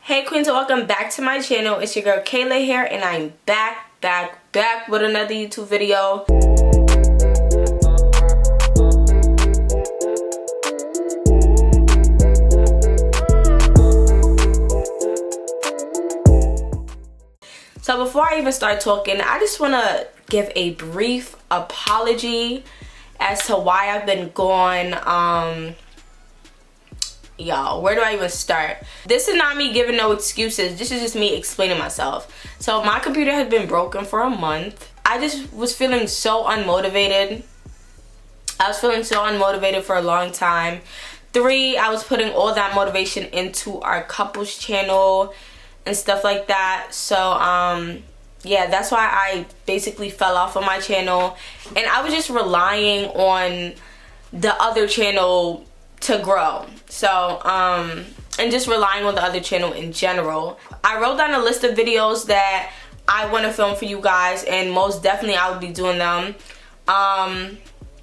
Hey queens, and welcome back to my channel. It's your girl Kayla here, and I'm back with another YouTube video. So before I even start talking, I just want to give a brief apology as to why I've been gone. Y'all, where do I even start? This is not me giving no excuses. This is just me explaining myself. So my computer has been broken for a month. I just was feeling so unmotivated. I was feeling so unmotivated for a long time. 3, I was putting all that motivation into our couples channel and stuff like that. So yeah, that's why I basically fell off of my channel, and I was just relying on the other channel to grow. So and just relying on the other channel in general. I wrote down a list of videos that I want to film for you guys, and most definitely I will be doing them.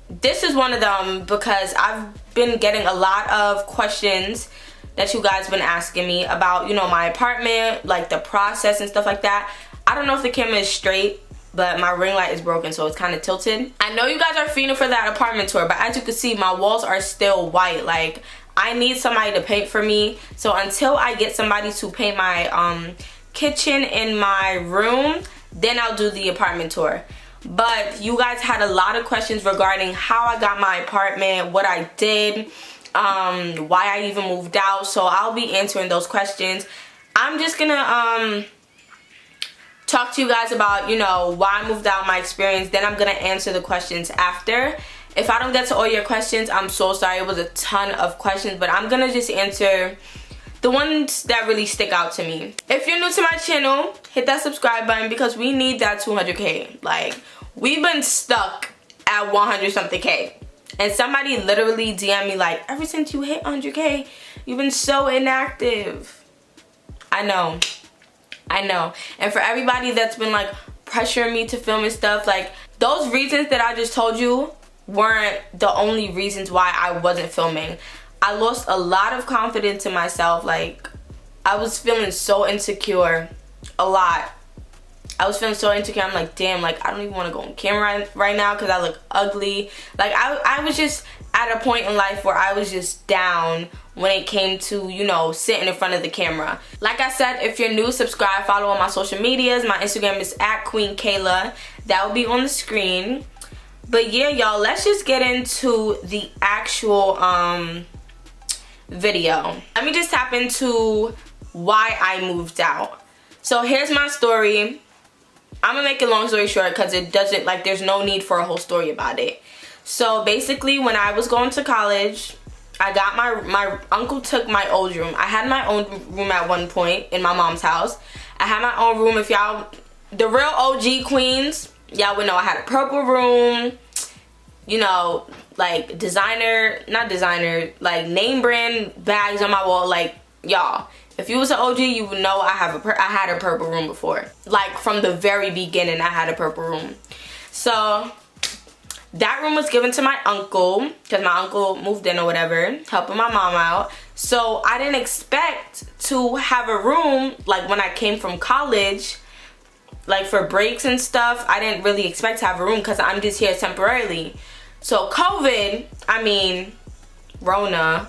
This is one of them because I've been getting a lot of questions that you guys been asking me about, you know, my apartment, like the process and stuff like that. I don't know if the camera is straight, but my ring light is broken, so it's kind of tilted. I know you guys are fiending for that apartment tour, but as you can see, my walls are still white. Like, I need somebody to paint for me. So until I get somebody to paint my kitchen in my room, then I'll do the apartment tour. But you guys had a lot of questions regarding how I got my apartment, what I did, why I even moved out. So I'll be answering those questions. I'm just gonna talk to you guys about, you know, why I moved out, my experience. Then I'm gonna answer the questions after. If I don't get to all your questions, I'm so sorry. It was a ton of questions, but I'm gonna just answer the ones that really stick out to me. If you're new to my channel, hit that subscribe button because we need that 200K. Like, we've been stuck at 100 something K. And somebody literally DM'd me like, ever since you hit 100K, you've been so inactive. I know. And for everybody that's been like pressuring me to film and stuff, like, those reasons that I just told you weren't the only reasons why I wasn't filming. I lost a lot of confidence in myself. Like, I was feeling so insecure a lot. I was feeling so insecure. I'm like, damn, like, I don't even want to go on camera right now because I look ugly. Like, I was just at a point in life where I was just down when it came to, you know, sitting in front of the camera. Like I said, if you're new, subscribe, follow on my social medias. My Instagram is @QueenKayla. That will be on the screen. But yeah, y'all, let's just get into the actual video. Let me just tap into why I moved out. So here's my story. I'm gonna make it long story short because it doesn't, like, there's no need for a whole story about it. So basically, when I was going to college, I got my uncle took my old room. I had my own room at one point in my mom's house. I had my own room. If y'all, the real OG queens, y'all would know I had a purple room, you know, like not designer, like name brand bags on my wall. Like, y'all, if you was an OG, you would know I had a purple room before. Like, from the very beginning, I had a purple room. So that room was given to my uncle because my uncle moved in or whatever, helping my mom out. So I didn't expect to have a room, like, when I came from college, like for breaks and stuff. I didn't really expect to have a room because I'm just here temporarily. So COVID, I mean, Rona,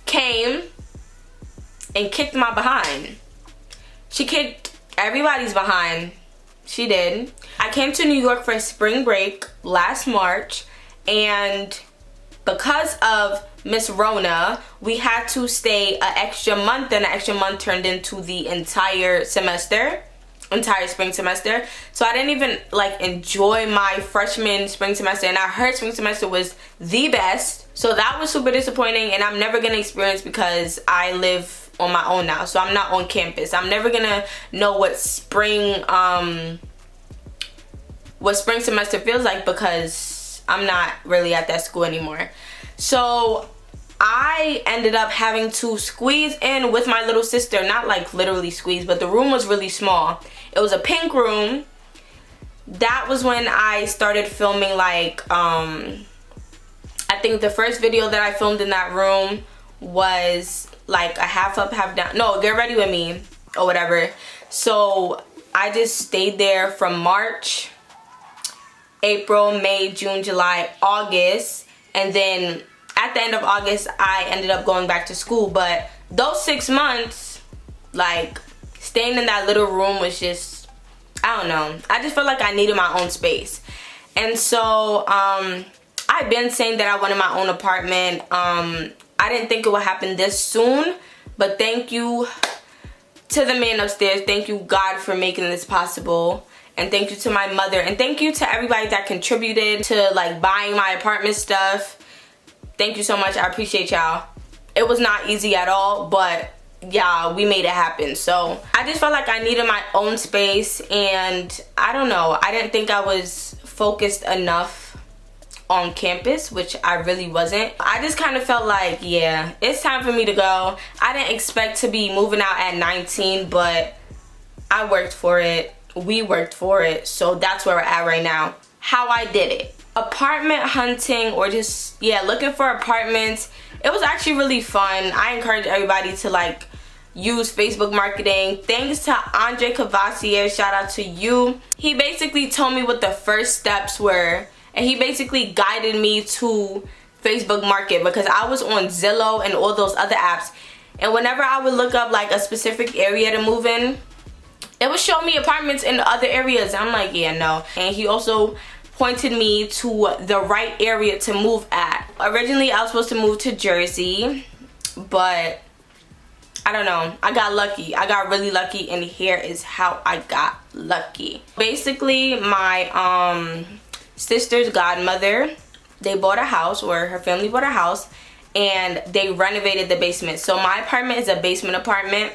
came and kicked my behind. She kicked everybody's behind. She did. I came to New York for spring break last March, and because of Miss Rona, we had to stay an extra month, and an extra month turned into the entire spring semester. So I didn't even, like, enjoy my freshman spring semester, and I heard spring semester was the best. So that was super disappointing, and I'm never gonna experience because I live on my own now, so I'm not on campus. I'm never gonna know what spring semester feels like because I'm not really at that school anymore. So I ended up having to squeeze in with my little sister. Not like literally squeeze, but the room was really small. It was a pink room. That was when I started filming, like, I think the first video that I filmed in that room was like a half up, half down. No, Get Ready With Me or whatever. So I just stayed there from March, April, May, June, July, August, and then at the end of August I ended up going back to school. But those 6 months, like, staying in that little room was just, I don't know, I just felt like I needed my own space. And so I've been saying that I wanted my own apartment. I didn't think it would happen this soon, but thank you to the man upstairs. Thank you, God, for making this possible. And thank you to my mother, and thank you to everybody that contributed to like buying my apartment stuff. Thank you so much. I appreciate y'all. It was not easy at all, but yeah, we made it happen. So I just felt like I needed my own space, and I don't know, I didn't think I was focused enough on campus, which I really wasn't. I just kind of felt like, yeah, it's time for me to go. I didn't expect to be moving out at 19, but I worked for it. We worked for it. So that's where we're at right now. How I did it. Apartment hunting, or just, yeah, looking for apartments. It was actually really fun. I encourage everybody to like use Facebook marketing. Thanks to Andre Cavassier, shout out to you. He basically told me what the first steps were, and he basically guided me to Facebook Market, because I was on Zillow and all those other apps, and whenever I would look up like a specific area to move in, it would show me apartments in the other areas. I'm like, yeah, no. And he also pointed me to the right area to move at. Originally I was supposed to move to Jersey, but I don't know, I got lucky. I got really lucky, and here is how I got lucky. Basically, my sister's godmother, they bought a house, or her family bought a house, and they renovated the basement. So my apartment is a basement apartment,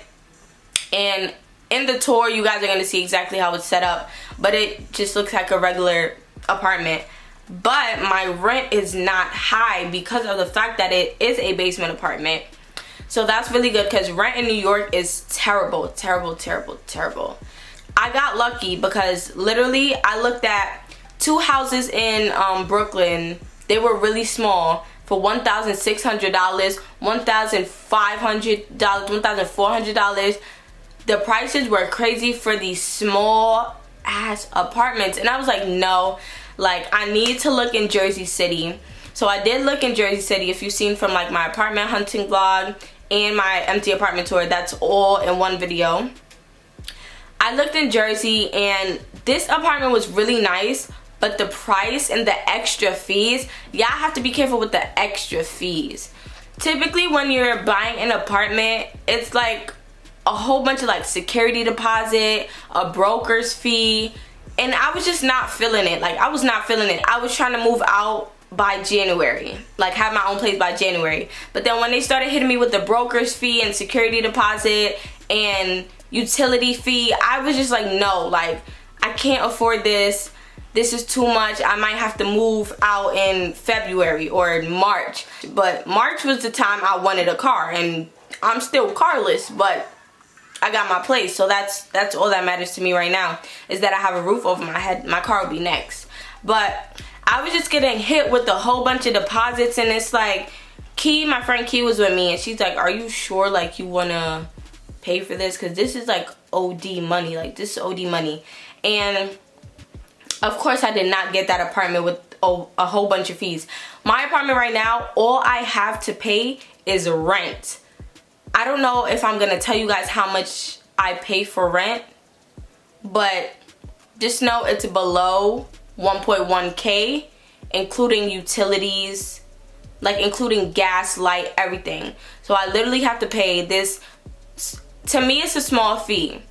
and in the tour you guys are going to see exactly how it's set up, but it just looks like a regular apartment. But my rent is not high because of the fact that it is a basement apartment. So that's really good, because rent in New York is terrible, terrible, terrible, terrible. I got lucky because literally I looked at 2 houses in Brooklyn. They were really small for $1,600, $1,500, $1,400. The prices were crazy for these small ass apartments, and I was like, no, like I need to look in Jersey City. So I did look in Jersey City. If you've seen from like my apartment hunting vlog and my empty apartment tour, that's all in one video. I looked in Jersey, and this apartment was really nice, but the price and the extra fees, y'all have to be careful with the extra fees. Typically when you're buying an apartment, it's like a whole bunch of like security deposit, a broker's fee, and I was just not feeling it. Like, I was not feeling it. I was trying to move out by January, like have my own place by January. But then when they started hitting me with the broker's fee and security deposit and utility fee, I was just like, no, like I can't afford this. This is too much. I might have to move out in February or March. But March was the time I wanted a car, and I'm still carless, but I got my place. So that's all that matters to me right now, is that I have a roof over my head. My car will be next. But I was just getting hit with a whole bunch of deposits, and it's like, Key, my friend Key was with me, and she's like, are you sure like you wanna pay for this? Because this is like OD money. Like, this is OD money. And of course I did not get that apartment with a whole bunch of fees. My apartment right now, all I have to pay is rent. I don't know if I'm gonna tell you guys how much I pay for rent, but just know it's below 1.1K, including utilities, like including gas, light, everything. So I literally have to pay this. To me, it's a small fee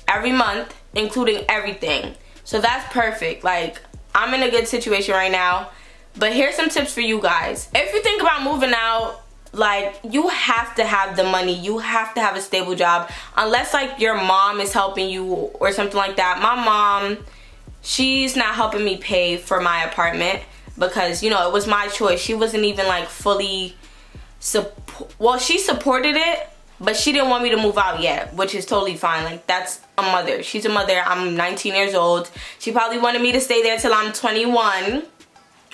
every month, including everything. So that's perfect. Like, I'm in a good situation right now. But here's some tips for you guys. If you think about moving out, like, you have to have the money. You have to have a stable job. Unless like your mom is helping you or something like that. My mom, she's not helping me pay for my apartment because, you know, it was my choice. She wasn't even like fully well, she supported it, but she didn't want me to move out yet, which is totally fine. Like, that's a mother. She's a mother. I'm 19 years old. She probably wanted me to stay there till I'm 21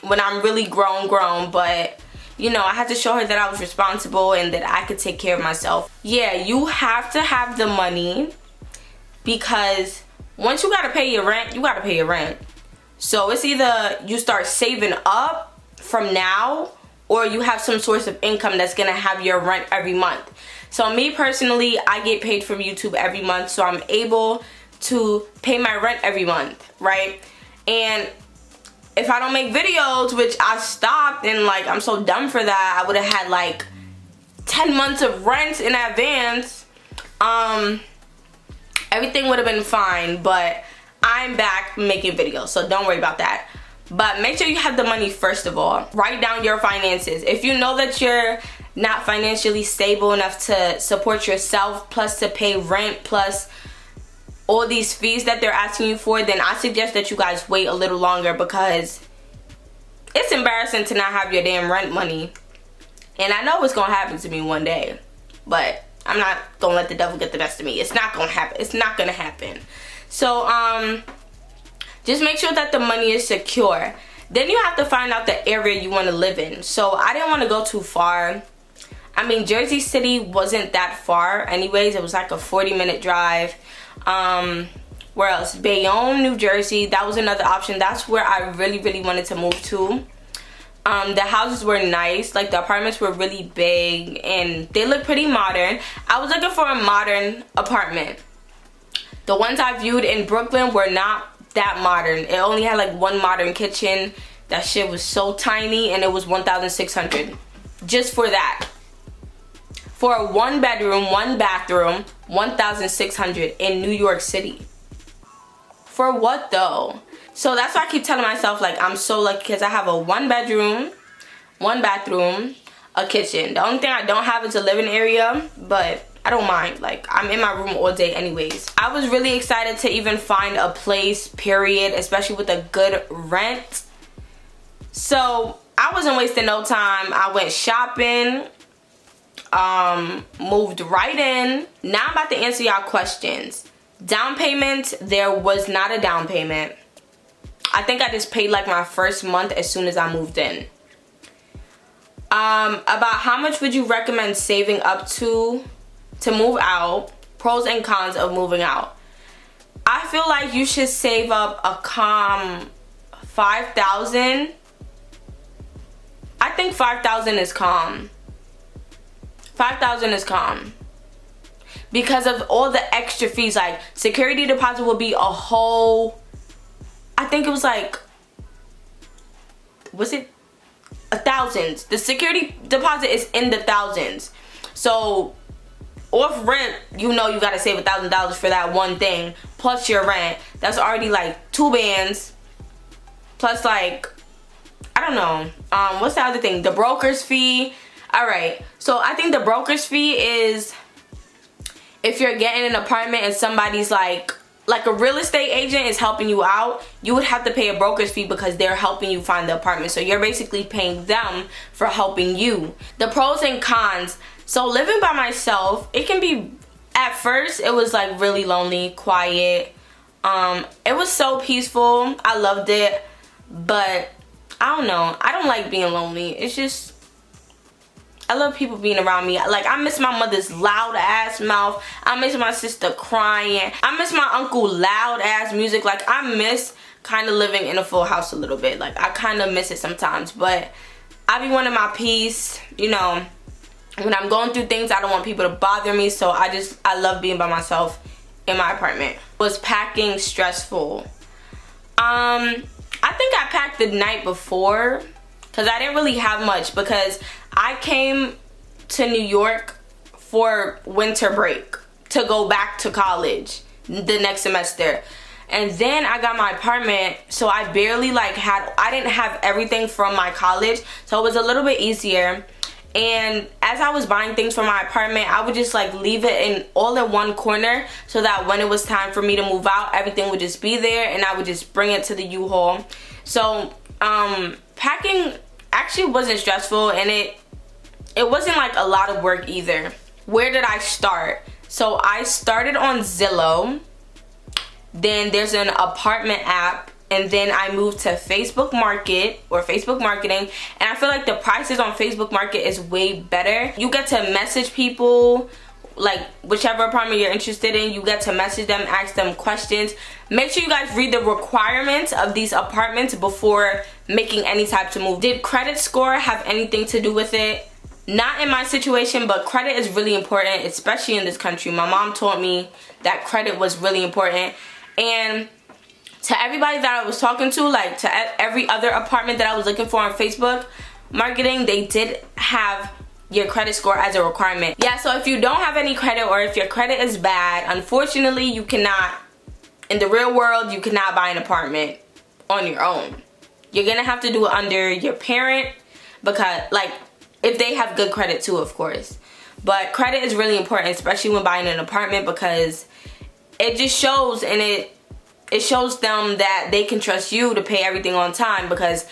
when I'm really grown, but you know, I had to show her that I was responsible and that I could take care of myself. Yeah, you have to have the money, because once you gotta pay your rent, you gotta pay your rent. So it's either you start saving up from now, or you have some source of income that's gonna have your rent every month. So me personally, I get paid from YouTube every month, so I'm able to pay my rent every month, right? And if I don't make videos, which I stopped, and like I'm so dumb for that, I would have had like 10 months of rent in advance, everything would have been fine. But I'm back making videos, so don't worry about that. But make sure you have the money first of all. Write down your finances. If you know that you're not financially stable enough to support yourself, plus to pay rent, plus all these fees that they're asking you for, then I suggest that you guys wait a little longer, because it's embarrassing to not have your damn rent money. And I know it's gonna happen to me one day, but I'm not gonna let the devil get the best of me. It's not gonna happen. It's not gonna happen. So just make sure that the money is secure. Then you have to find out the area you want to live in. So I didn't want to go too far. I mean, Jersey City wasn't that far anyways. It was like a 40-minute drive. Where else? Bayonne, New Jersey. That was another option. That's where I really wanted to move to. The houses were nice. Like, the apartments were really big and they look pretty modern. I was looking for a modern apartment. The ones I viewed in Brooklyn were not that modern. It only had like one modern kitchen. That shit was so tiny, and it was $1,600 just for that. For a 1-bedroom, 1-bathroom, $1,600 in New York City. For what though? So that's why I keep telling myself, like, I'm so lucky, because I have a 1-bedroom, 1-bathroom, a kitchen. The only thing I don't have is a living area, but I don't mind. Like, I'm in my room all day anyways. I was really excited to even find a place, period, especially with a good rent. So I wasn't wasting no time. I went shopping, moved right in. Now I'm about to answer y'all questions. Down payment, there was not a down payment. I think I just paid like my first month as soon as I moved in. About how much would you recommend saving up to move out? Pros and cons of moving out. I feel like you should save up a calm $5,000. I think $5,000 is calm. $5,000 is calm. Because of all the extra fees, like security deposit will be a whole, I think it was like, was it thousands? The security deposit is in the thousands. So off rent, you know you gotta save $1,000 for that one thing, plus your rent. That's already like 2 bands, plus like, I don't know, what's the other thing? The broker's fee. Alright, so I think the broker's fee is if you're getting an apartment and somebody's like a real estate agent is helping you out, you would have to pay a broker's fee because they're helping you find the apartment. So you're basically paying them for helping you. The pros and cons. So living by myself, it can be, at first it was like really lonely, quiet. It was so peaceful. I loved it. But I don't know. I don't like being lonely. It's just, I love people being around me. Like, I miss my mother's loud ass mouth. I miss my sister crying. I miss my uncle loud ass music. Like, I miss kind of living in a full house a little bit. Like, I kind of miss it sometimes. But I be wanting my peace. You know, when I'm going through things, I don't want people to bother me. So I love being by myself in my apartment. Was packing stressful? I think I packed the night before, because I didn't really have much, because I came to New York for winter break to go back to college the next semester. And then I got my apartment, so I barely I didn't have everything from my college, so it was a little bit easier. And as I was buying things for my apartment, I would just like leave it all in one corner, so that when it was time for me to move out, everything would just be there and I would just bring it to the U-Haul. So packing actually wasn't stressful, and it wasn't like a lot of work either. Where did I start? So I started on Zillow. Then there's an apartment app and then I moved to Facebook Market or Facebook Marketing, and I feel like the prices on Facebook Market is way better. You get to message people, like whichever apartment you're interested in, you get to message them, ask them questions. Make sure you guys read the requirements of these apartments before making any type of move. Did credit score have anything to do with it? Not in my situation, but credit is really important, especially in this country. My mom told me that credit was really important, and to everybody that I was talking to, like to every other apartment that I was looking for on Facebook Marketing, they did have your credit score as a requirement. Yeah, so if you don't have any credit, or if your credit is bad, unfortunately you cannot, in the real world, you cannot buy an apartment on your own. You're gonna have to do it under your parent, because like if they have good credit too, of course. But credit is really important, especially when buying an apartment, because it just shows, and it shows them that they can trust you to pay everything on time, because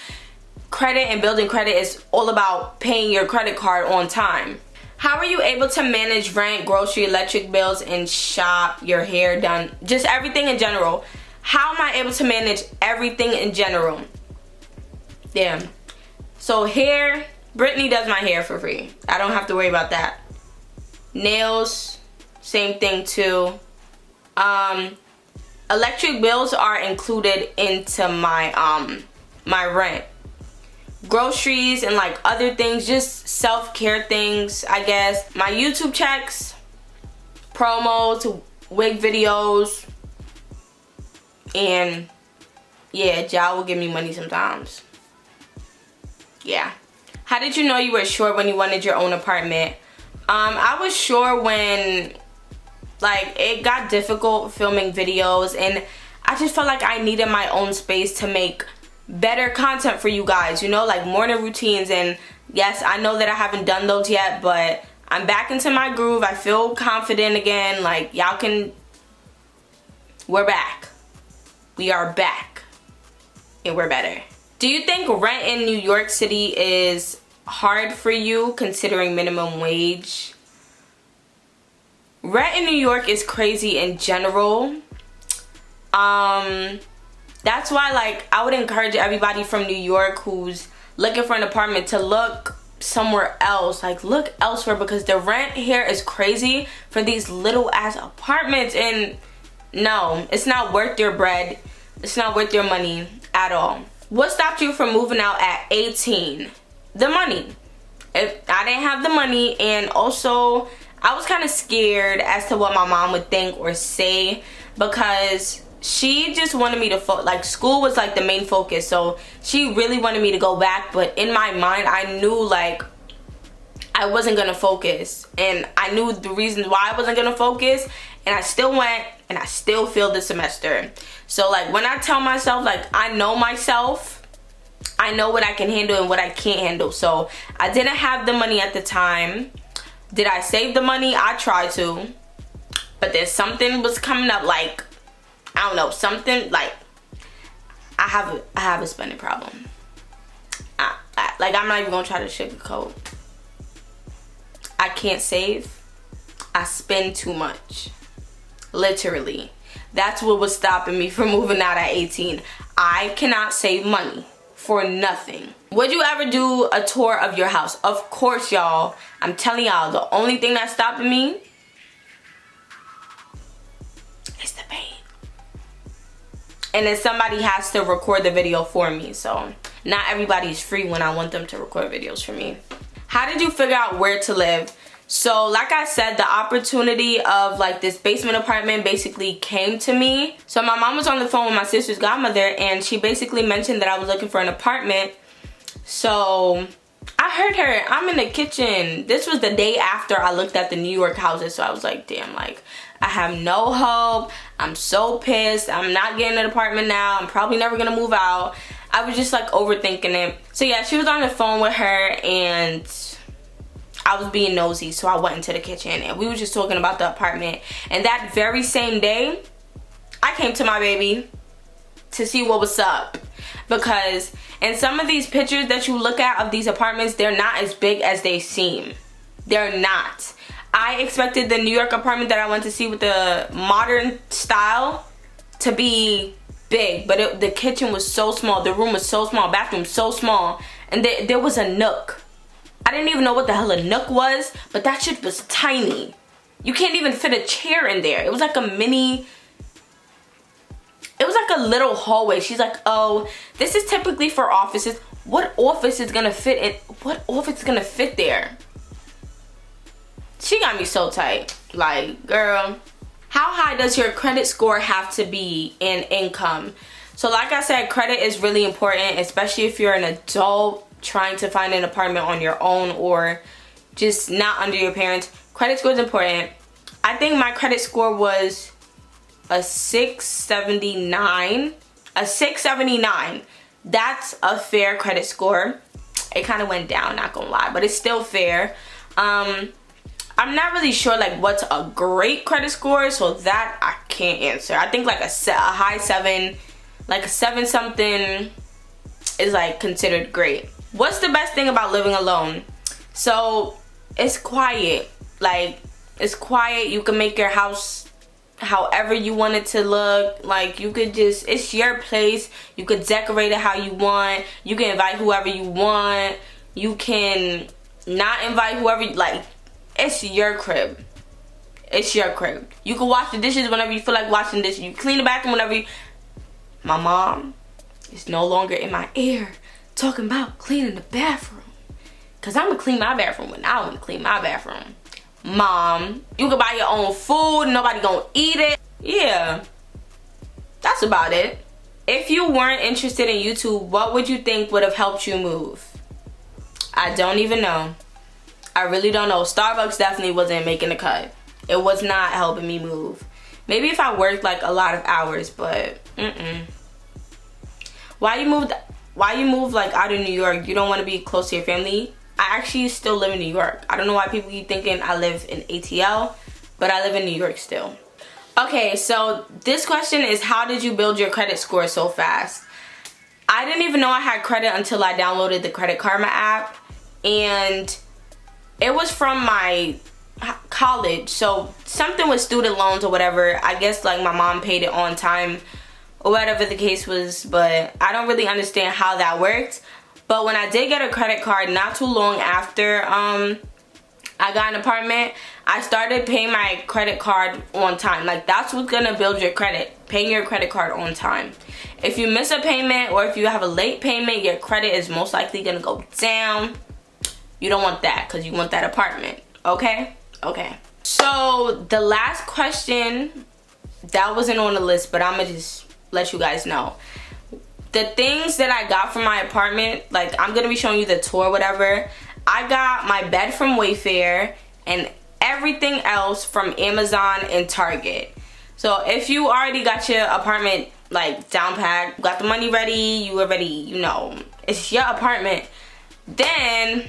credit and building credit is all about paying your credit card on time. How are you able to manage rent, grocery, electric bills, and shop, your hair done, just everything in general? How am I able to manage everything in general? Damn. So hair, Brittany does my hair for free. I don't have to worry about that. Nails, same thing too. Electric bills are included into my my rent. Groceries and like other things, just self-care things, I guess. My YouTube checks, promos, wig videos, and yeah, Ja will give me money sometimes. Yeah. How did you know you were sure when you wanted your own apartment? I was sure when like it got difficult filming videos, and I just felt like I needed my own space to make better content for you guys, you know, like morning routines. And yes, I know that I haven't done those yet, but I'm back into my groove. I feel confident again. Like y'all can, we're back. We are back, and we're better. Do you think rent in New York City is hard for you considering minimum wage? Rent in New York is crazy in general. That's why, like, I would encourage everybody from New York who's looking for an apartment to look somewhere else. Like, look elsewhere, because the rent here is crazy for these little ass apartments, and no, it's not worth your bread. It's not worth your money at all. What stopped you from moving out at 18? The money. If I didn't have the money, and also I was kind of scared as to what my mom would think or say, because she just wanted me to like school was like the main focus, so she really wanted me to go back. But in my mind, I knew like I wasn't gonna focus, and I knew the reasons why I wasn't gonna focus, and I still went, and I still failed the semester. So like when I tell myself, like, I know myself, I know what I can handle and what I can't handle. So I didn't have the money at the time. Did I save the money? I tried to, but then something was coming up, like, I don't know, something like I have a spending problem. Like, I'm not even gonna try to sugarcoat. I can't save. I spend too much. Literally. That's what was stopping me from moving out at 18. I cannot save money for nothing. Would you ever do a tour of your house? Of course, y'all. I'm telling y'all, the only thing that's stopping me is the pain. And then somebody has to record the video for me. So not everybody's free when I want them to record videos for me. How did you figure out where to live? So like I said, the opportunity of like this basement apartment basically came to me. So my mom was on the phone with my sister's godmother, and she basically mentioned that I was looking for an apartment. So I heard her. I'm in the kitchen. This was the day after I looked at the New York houses. So I was like, damn, like, I have no hope. I'm so pissed. I'm not getting an apartment now. I'm probably never gonna move out. I was just like overthinking it. So yeah, she was on the phone with her, and I was being nosy, so I went into the kitchen, and we were just talking about the apartment. And that very same day, I came to my baby to see what was up, because in some of these pictures that you look at of these apartments, they're not as big as they seem. They're not. I expected the New York apartment that I went to see with the modern style to be big, but the kitchen was so small, the room was so small, bathroom so small, and there was a nook. I didn't even know what the hell a nook was, but that shit was tiny. You can't even fit a chair in there. It was like a mini, it was like a little hallway. She's like, oh, this is typically for offices. What office is gonna fit in? What office is gonna fit there? She got me so tight. Like, girl, how high does your credit score have to be in income? So like I said, credit is really important, especially if you're an adult trying to find an apartment on your own or just not under your parents. Credit score is important. I think my credit score was a 679. A 679. That's a fair credit score. It kind of went down, not gonna lie, but it's still fair. I'm not really sure like what's a great credit score, so that I can't answer. I think like a high 7, like a 7 something is like considered great. What's the best thing about living alone? So it's quiet. Like, it's quiet. You can make your house however you want it to look. Like, you could just, it's your place. You could decorate it how you want. You can invite whoever you want. You can not invite whoever you like. It's your crib. It's your crib. You can wash the dishes whenever you feel like washing dishes. You clean the bathroom whenever you. My mom is no longer in my ear talking about cleaning the bathroom, cause I'm gonna clean my bathroom when I want to clean my bathroom. Mom, you can buy your own food, nobody gonna eat it. Yeah, that's about it. If you weren't interested in YouTube, what would you think would have helped you move? I don't even know. I really don't know. Starbucks definitely wasn't making the cut. It was not helping me move. Maybe if I worked like a lot of hours, but Why you moved like out of New York? You don't want to be close to your family? I actually still live in New York. I don't know why people keep thinking I live in ATL, but I live in New York still. Okay, so this question is, how did you build your credit score so fast? I didn't even know I had credit until I downloaded the Credit Karma app, and it was from my college. So something with student loans or whatever. I guess like my mom paid it on time or whatever the case was, but I don't really understand how that worked. But when I did get a credit card not too long after I got an apartment, I started paying my credit card on time. Like, that's what's gonna build your credit, paying your credit card on time. If you miss a payment or if you have a late payment, your credit is most likely gonna go down. You don't want that because you want that apartment, okay? Okay. So the last question, that wasn't on the list, but I'm gonna just let you guys know. The things that I got from my apartment, like, I'm gonna be showing you the tour, whatever. I got my bed from Wayfair and everything else from Amazon and Target. So if you already got your apartment like down packed, got the money ready, you already, you know, it's your apartment, then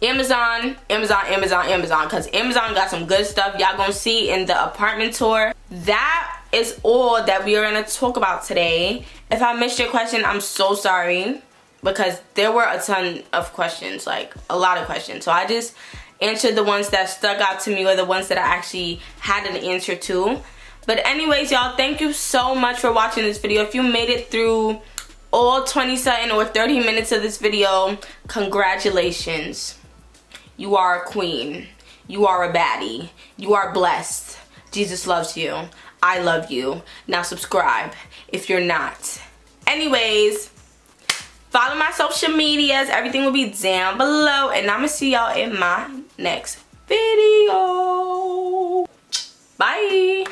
Amazon, because Amazon got some good stuff y'all gonna see in the apartment tour. That is all that we are gonna talk about today. If I missed your question, I'm so sorry, because there were a ton of questions, like a lot of questions. So I just answered the ones that stuck out to me, or the ones that I actually had an answer to. But anyways, y'all, thank you so much for watching this video. If you made it through all 20-something or 30 minutes of this video, congratulations. You are a queen. You are a baddie. You are blessed. Jesus loves you. I love you. Now subscribe if you're not. Anyways, follow my social medias. Everything will be down below. And I'm going to see y'all in my next video. Bye.